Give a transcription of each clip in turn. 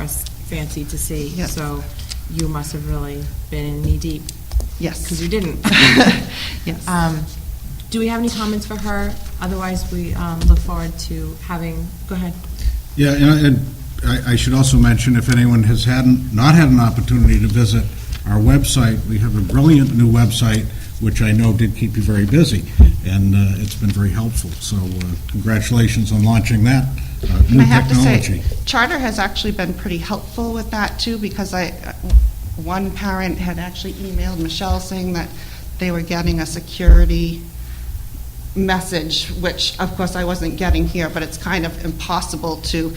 course, fancy to see. Yes. So you must have really been in knee-deep, Yes. because you didn't. Yes. Do we have any comments for her? Otherwise, we look forward to having, go ahead. Yeah, and I should also mention, if anyone has not had an opportunity to visit our website, we have a brilliant new website, which I know did keep you very busy, and it's been very helpful. So congratulations on launching that new I have technology. to say, Charter has actually been pretty helpful with that, too, because one parent had actually emailed Michelle saying that they were getting a security message, which, of course, I wasn't getting here, but it's kind of impossible to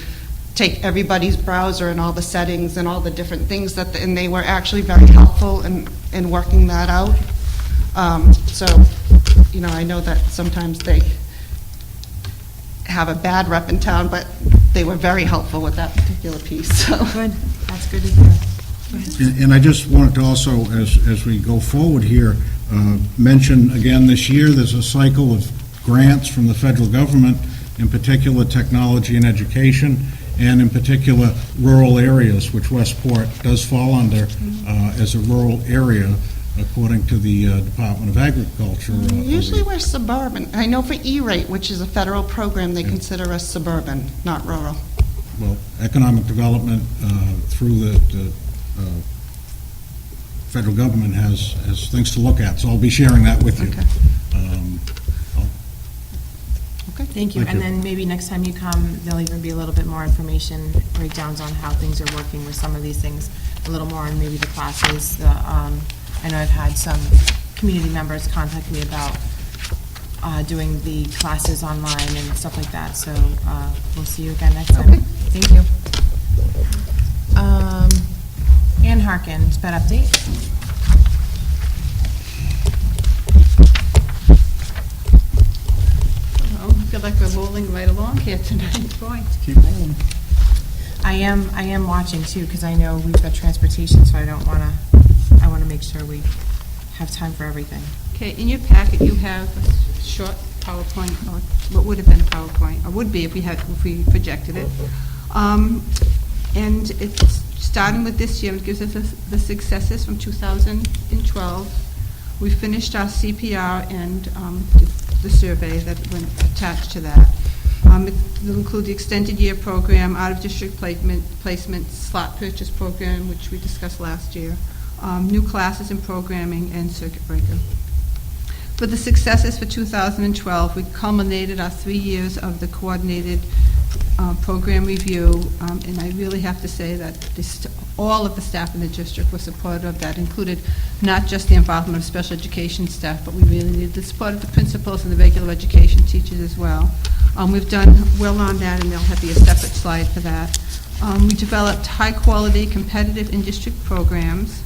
take everybody's browser and all the settings and all the different things, and they were actually very helpful in working that out. So, I know that sometimes they have a bad rep in town, but they were very helpful with that particular piece. So. Good, that's good to hear. Go ahead. And I just wanted to also, as we go forward here, mention again this year, there's a cycle of grants from the federal government, in particular technology and education, and in particular rural areas, which Westport does fall under as a rural area, according to the Department of Agriculture. Usually we're suburban. I know for E-rate, which is a federal program, they consider us suburban, not rural. Well, economic development through the federal government has things to look at, so I'll be sharing that with you. Okay. Okay. Thank you. Thank And you. then maybe next time you come, there'll even be a little bit more information, breakdowns on how things are working with some of these things, a little more on maybe the classes. I know I've had some community members contact me about doing the classes online and stuff like that, so we'll see you again next time. Okay. Thank you. Ann Harkin, SPED update. I feel like we're rolling right along here tonight. Boy. Keep rolling. I am watching too, because I know we've got transportation, so I want to make sure we have time for everything. Okay, in your packet, you have a short PowerPoint, or what would have been a PowerPoint, or would be if we projected it. And it's starting with this year, it gives us the successes from 2012. We finished our CPR and the survey that went attached to that. It will include the extended year program, out-of-district placement, slot purchase program, which we discussed last year, new classes in programming, and circuit breaker. For the successes for 2012, we culminated our 3 years of the coordinated program review, and I really have to say that all of the staff in the district were supportive of that, included not just the involvement of special education staff, but we really needed the support of the principals and the regular education teachers as well. We've done well on that, and there'll be a separate slide for that. We developed high-quality, competitive in-district programs.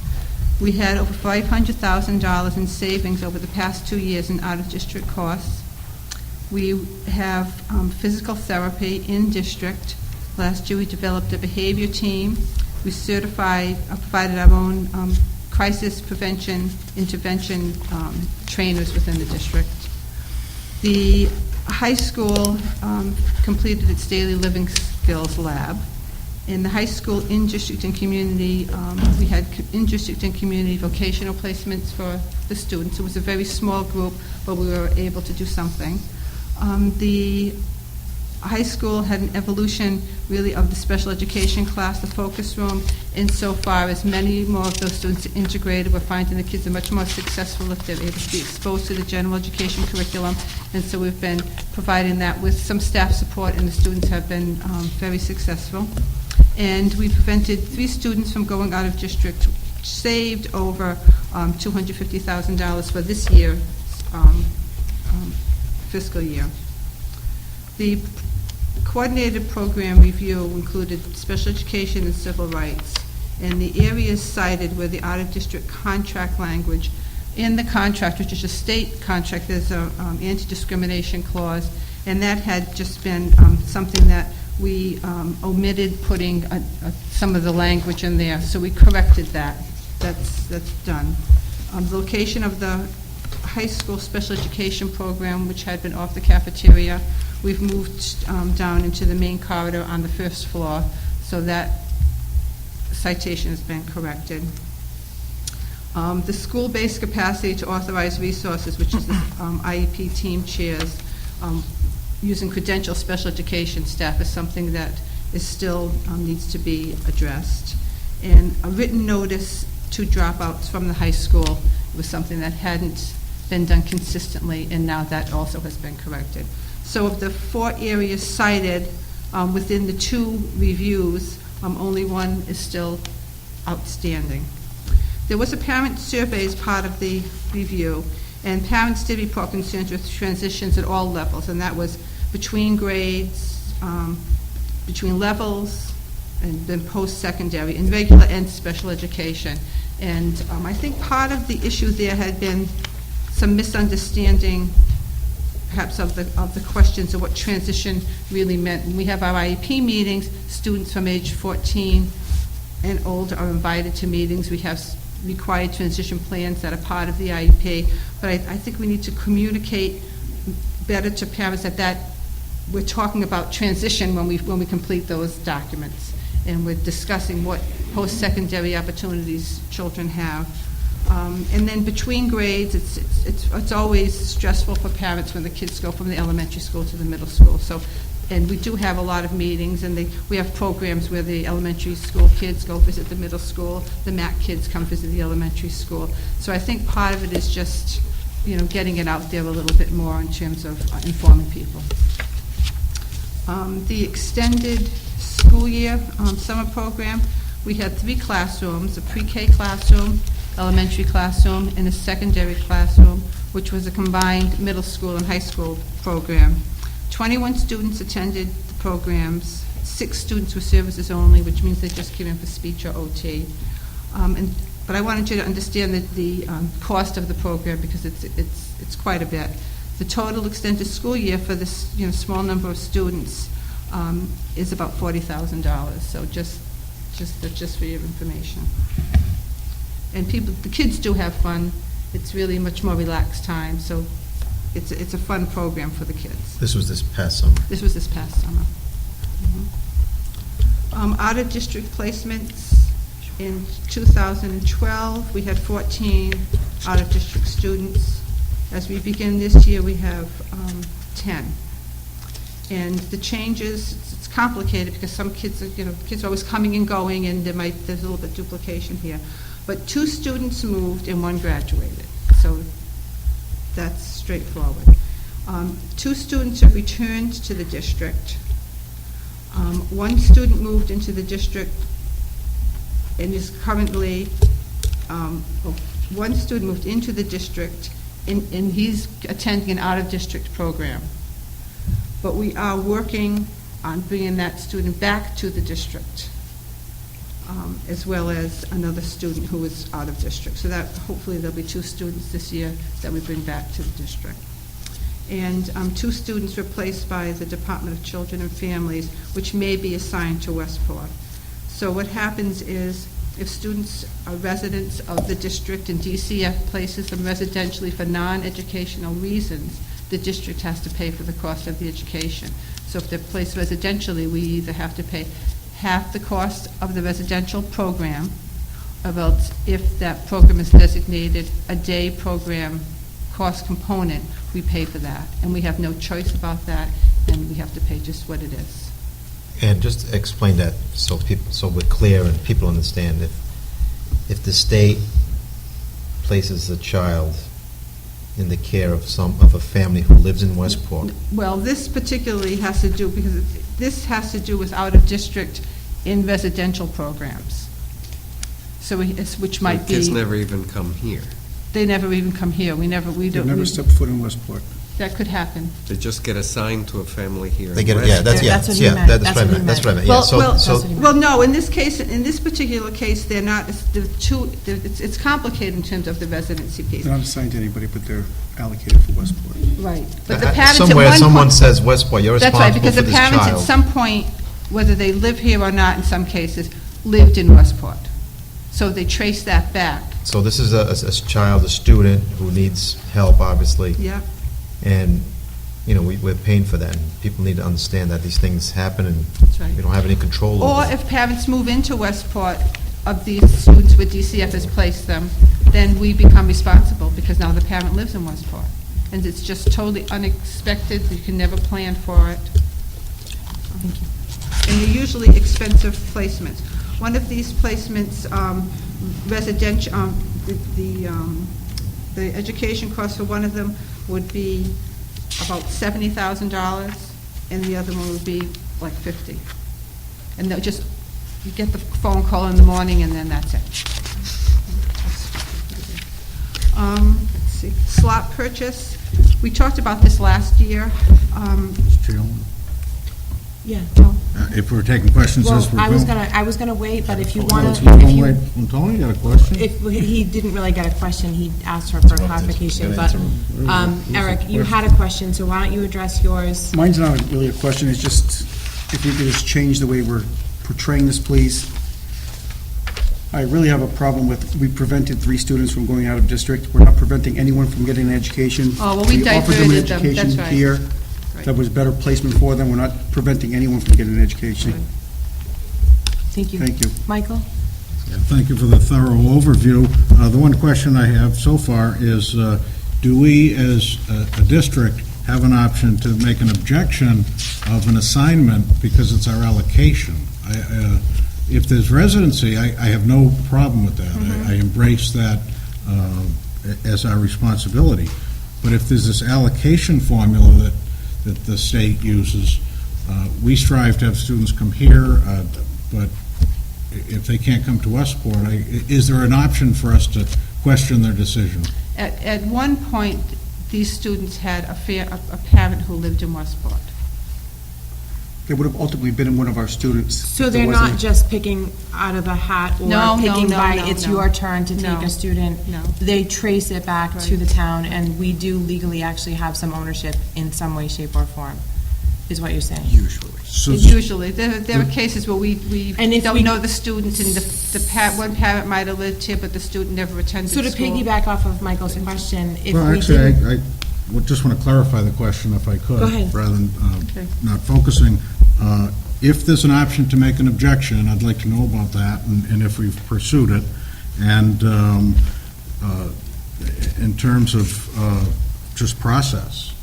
We had over $500,000 in savings over the past 2 years in out-of-district costs. We have physical therapy in district. Last year we developed a behavior team. We provided our own crisis prevention intervention trainers within the district. The high school completed its daily living skills lab. In the high school, in-district and community, we had in-district and community vocational placements for the students. It was a very small group, but we were able to do something. The high school had an evolution, really, of the special education class, the focus room, insofar as many more of those students are integrated. We're finding the kids are much more successful if they're able to be exposed to the general education curriculum, and so we've been providing that with some staff support, and the students have been very successful. And we prevented 3 students from going out of district, saved over $250,000 for this year, fiscal year. The coordinated program review included special education and civil rights, and the areas cited were the out-of-district contract language. In the contract, which is a state contract, there's an anti-discrimination clause, and that had just been something that we omitted putting some of the language in there, so we corrected that. That's done. The location of the high school special education program, which had been off the cafeteria, we've moved down into the main corridor on the first floor, so that citation has been corrected. The school-based capacity to authorize resources, which is the IEP team chairs, using credential special education staff, is something that is still needs to be addressed. And a written notice to dropouts from the high school was something that hadn't been done consistently, and now that also has been corrected. So of the 4 areas cited within the 2 reviews, only 1 is still outstanding. There was a parent survey as part of the review, and parents did report concerns with transitions at all levels, and that was between grades, between levels, and then post-secondary, in regular and special education. And I think part of the issue there had been some misunderstanding, perhaps of the questions of what transition really meant. When we have our IEP meetings, students from age 14 and older are invited to meetings. We have required transition plans that are part of the IEP, but I think we need to communicate better to parents that we're talking about transition when we complete those documents, and we're discussing what post-secondary opportunities children have. And then between grades, it's always stressful for parents when the kids go from the elementary school to the middle school. So, and we do have a lot of meetings, and we have programs where the elementary school kids go visit the middle school, the MAC kids come visit the elementary school. So I think part of it is just, getting it out there a little bit more in terms of informing people. The extended school year summer program, we had 3 classrooms, a pre-K classroom, elementary classroom, and a secondary classroom, which was a combined middle school and high school program. 21 students attended the programs. 6 students were services only, which means they just came in for speech or OT. But I wanted you to understand the cost of the program, because it's quite a bit. The total extended school year for this small number of students is about $40,000. So just for your information. And the kids do have fun. It's really much more relaxed time. So it's a fun program for the kids. This was this past summer. This was this past summer. Out-of-district placements. In 2012, we had 14 out-of-district students. As we begin this year, we have 10. And the changes, it's complicated because some kids are always coming and going, and there's a little bit of duplication here. But 2 students moved and 1 graduated. So that's straightforward. 2 students have returned to the district. 1 student moved into the district and is currently, 1 student moved into the district and he's attending an out-of-district program. But we are working on bringing that student back to the district, as well as another student who is out of district. So that hopefully there'll be 2 students this year that we bring back to the district. And 2 students replaced by the Department of Children and Families, which may be assigned to Westport. So what happens is, if students are residents of the district and DCF places them residentially for non-educational reasons, the district has to pay for the cost of the education. So if they're placed residentially, we either have to pay half the cost of the residential program, about if that program is designated a day program cost component, we pay for that. And we have no choice about that, and we have to pay just what it is. And just explain that so we're clear and people understand. If the state places a child in the care of a family who lives in Westport. Well, this particularly has to do, because this has to do with out-of-district in residential programs. So which might be... Kids never even come here. They never even come here. We They've never stepped foot in Westport. That could happen. They just get assigned to a family here. They get in it, yeah, Westport. that's That's what he meant. that's what I meant. That's what I meant. Yeah, Well, no, in this case, in this particular case, they're not, it's complicated in terms of the residency piece. They're not assigned to anybody, but they're allocated for Westport. Right. But the parents at somewhere one someone point... says Westport, you're That's right, responsible because for the this parents at child. some point, whether they live here or not in some cases, lived in Westport. So they trace that back. So this is a child, a student who needs help, obviously. Yeah. And, we're paying for that. And people need to understand that these things happen and That's right. we don't have any control over Or it. if parents move into Westport, of these students where DCF has placed them, then we become responsible, because now the parent lives in Westport. And it's just totally unexpected, you can never plan for it. Thank you. And they're usually expensive placements. One of these placements, residential, the education cost for one of them would be about $70,000, and the other one would be like $50,000. And they'll just, you get the phone call in the morning, and then that's it. Let's see, slot purchase. We talked about this last year. Mr. Chairman, Yeah. if we're taking questions Well, as we're I was going. gonna wait, but if you Well, want let's to, go right from Tony, you got a question? if he didn't really get a question, he asked her for clarification, but, Eric, you had a question, so why don't you address yours? Mine's not really a question, it's just, if we could just change the way we're portraying this, please. I really have a problem with, we prevented 3 students from going out of district. We're not preventing anyone from getting an education. Oh, well, we offered them an diverted them, that's education right. here that was better placement for them. We're not preventing anyone from getting an education. Thank you. Thank you. Michael? Yeah, thank you for the thorough overview. The one question I have so far is, do we, as a district, have an option to make an objection of an assignment because it's our allocation? If there's residency, I have no problem with that. I embrace that as our responsibility. But if there's this allocation formula that the state uses, we strive to have students come here, but if they can't come to Westport, is there an option for us to question their decision? At one point, these students had a parent who lived in Westport. They would have ultimately been one of our students. So if there they're not wasn't- just picking out of a hat or No, no, picking no, by, no, it's no. your turn to take No, a student? no. They trace it back to Right. the town, and we do legally actually have some ownership in some way, shape, or form, is what you're saying? Usually. So- Usually, there are cases where we And if don't we- know the student, and one parent might have lived here, but the student never attended So to school. piggyback off of Michael's question, if Well, we actually, didn't... I would just want to clarify the question if I could. Go ahead. Rather than Okay. not focusing. If there's an option to make an objection, I'd like to know about that and if we've pursued it. And in terms of just process,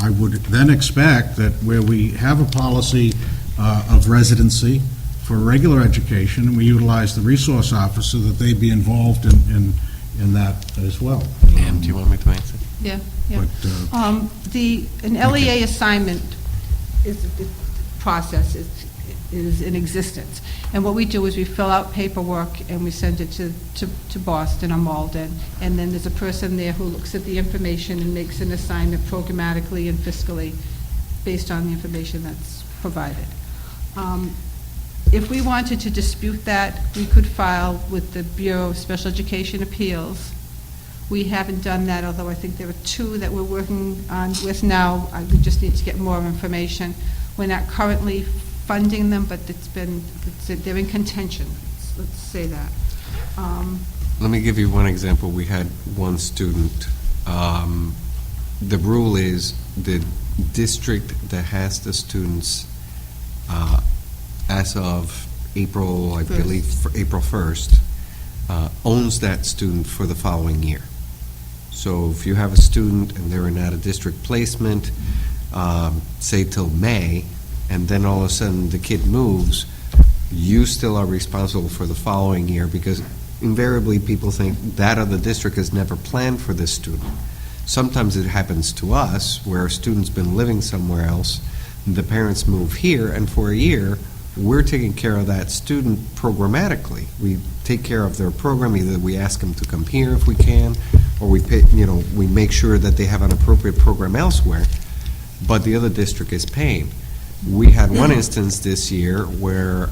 I would then expect that where we have a policy of residency for regular education, and we utilize the resource officer, that they be involved in that as well. And do you want me to answer? Yeah, yeah. But, An LEA assignment process is in existence. And what we do is we fill out paperwork and we send it to Boston or Malden, and then there's a person there who looks at the information and makes an assignment programmatically and fiscally based on the information that's provided. If we wanted to dispute that, we could file with the Bureau of Special Education Appeals. We haven't done that, although I think there are 2 that we're working on with now. We just need to get more information. We're not currently funding them, but they're in contention, let's say that. Let me give you one example. We had one student. The rule is the district that has the students as of April, I believe, April 1st, owns that student for the following year. So if you have a student and they're in out-of-district placement, say till May, and then all of a sudden the kid moves, you still are responsible for the following year, because invariably people think that other district has never planned for this student. Sometimes it happens to us where a student's been living somewhere else, the parents move here, and for a year, we're taking care of that student programmatically. We take care of their program, either we ask them to come here if we can, or we pay, we make sure that they have an appropriate program elsewhere, but the other district is paying. We had one instance this year where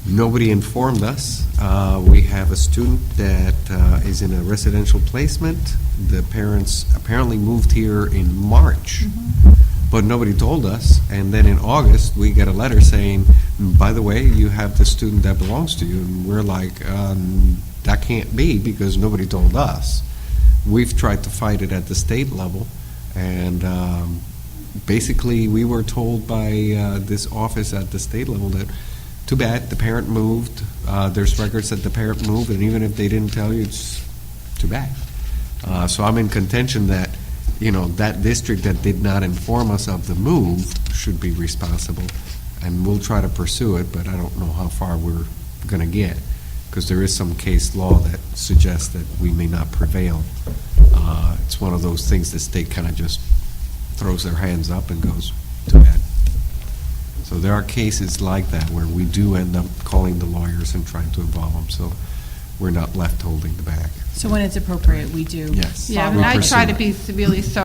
nobody informed us. We have a student that is in a residential placement. The parents apparently moved here in March, but nobody told us. And then in August, we get a letter saying, by the way, you have the student that belongs to you. And we're like, that can't be, because nobody told us. We've tried to fight it at the state level, and basically we were told by this office at the state level that too bad, the parent moved. There's records that the parent moved, and even if they didn't tell you, it's too bad. So I'm in contention that, that district that did not inform us of the move should be responsible, and we'll try to pursue it, but I don't know how far we're going to get, because there is some case law that suggests that we may not prevail. It's one of those things the state kind of just throws their hands up and goes, too bad. So there are cases like that where we do end up calling the lawyers and trying to involve them, so we're not left holding the bag. So when it's appropriate, we do. Yes. Yeah, We and I pursue try to it. be severely